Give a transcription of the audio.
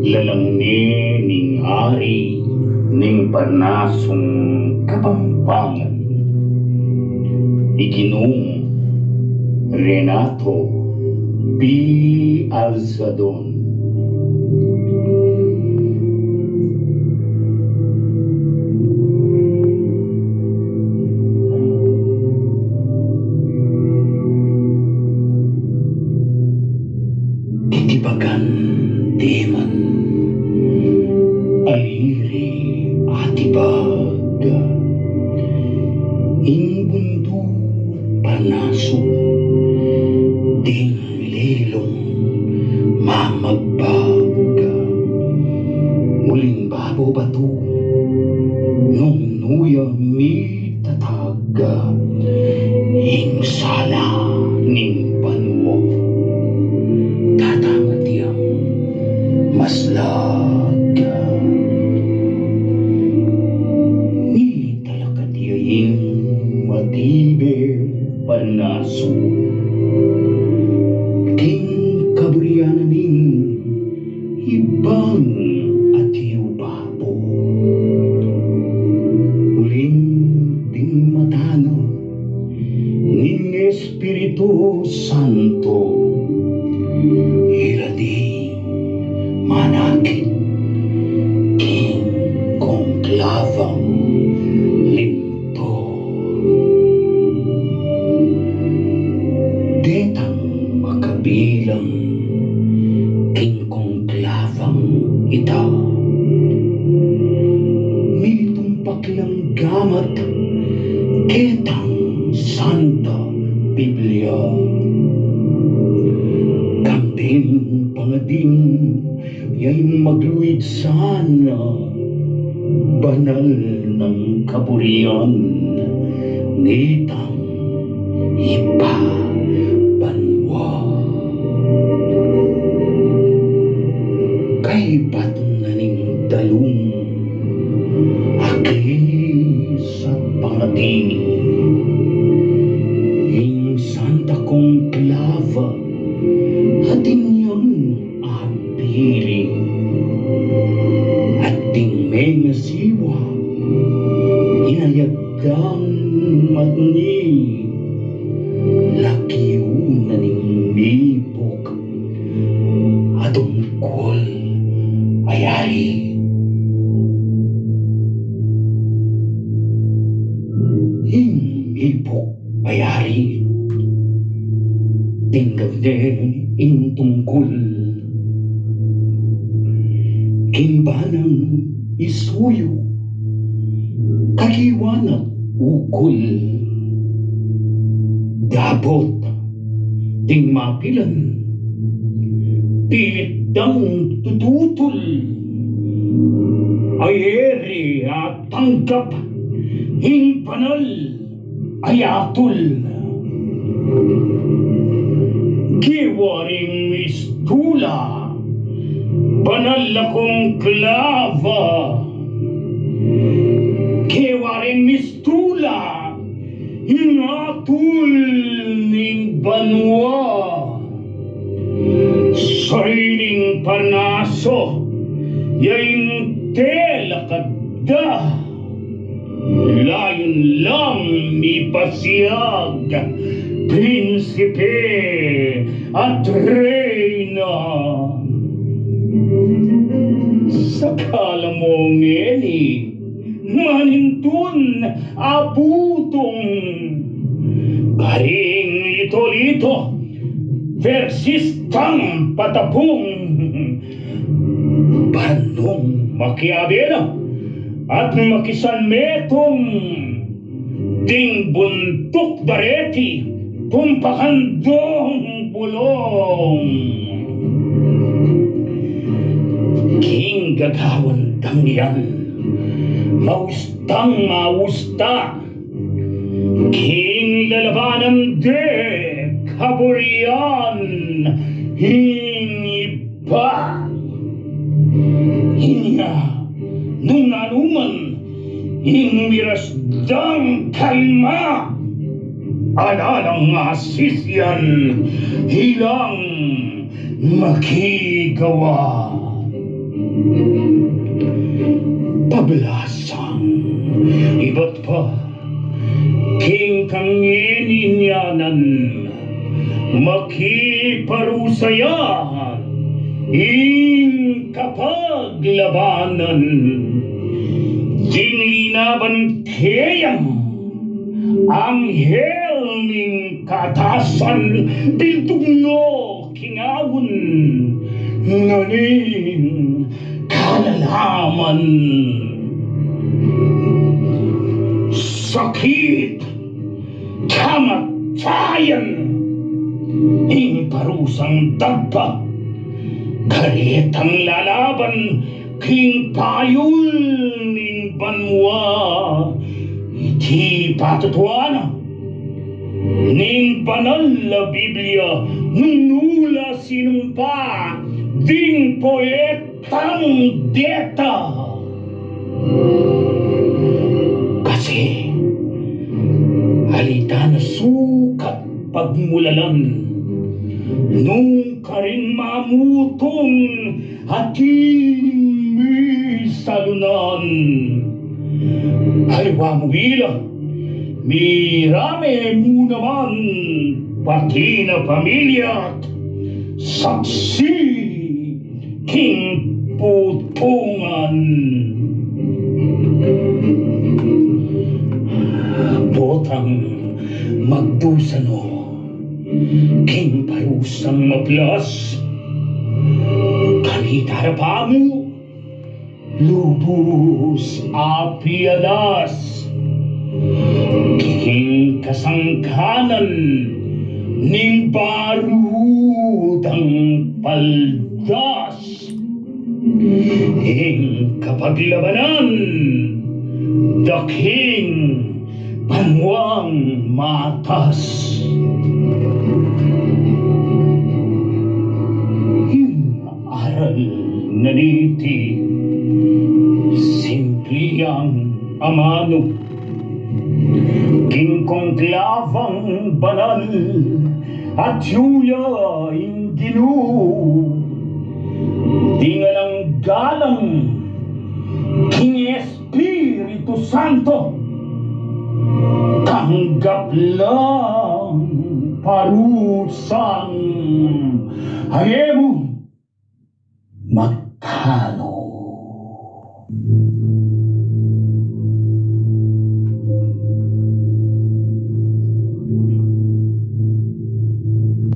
lalangni ning ari ning Parnasong Kapampangan. Iginong Renato P. Alzadon. Titibagan timan aliri atibag inbundo Parnaso ding lilong mamagbag muling babo bato nung nuya mi tataga hingsala ning panwo tatangatiyang maslag ni talakatiyaing matibe Parnaso king kaburianan ning ibang at hiubabo uling ting matano ning Espiritu Santo iradi manakit king kongklavang linto detang makabilang king kongklavang ita mitumpak lang gamat ketang Santa Biblia kambing pangading yay magluid sana banal ng kaburian nitang ipa banwa kay ba't na ning dalong aklis at pangading ing Santa Conclava ating yun abili ating may nasiwa inayagang matni lakiuna ning mipok atungkol ayari ing mipok ayari tinggal ing tungkol kimbanang isuyo kagiwanat ukol dabot ting mapilan pilit dang tututol ayeri at tanggap hing panal ayatol kiwaring mistula banal akong klava kiwaring mistula inatul ning banwa sariling Parnaso yaing telakadda layon lang ipasiyag prinsipe at reyna sakala mo ngeni manintun abutong karing lito-lito versistang patapong banong makiabela at makisanmetong ding buntok dareti pumpakandong bulong king gagawan tangyan maustang mausta king lalabanan de kaburian hinipa hinya nung nanuman ing mirasdang kalma alalang asisyan hilang makigawa Pablasang iba't pa king kangininyanan makiparusayan ing kapaglabanan dinlinaban anghel ning katasan bintugno kinawon naning kalalaman sakit kamatayan ing parusang dagpa karitang lalaban king payul ning banwa iti patutuana ning banal na Biblia nunula sinumpa ding poetang deta kasi halita na sukat pagmulalan nung karing mamutong ating misalunan haliwa mo ila mirame mo naman pati na pamilya at saksi king putungan botang magdusano king parusang maplas kami tarapamu lubos apiadas king kasangkanan ning barudang paldas ing kapaglabanan daking banwang matas aral naniti simpliyang amano king kongklavang banal at yuya inginu dingalang galang king Espiritu Santo tanggap lang parusang hayemo magkano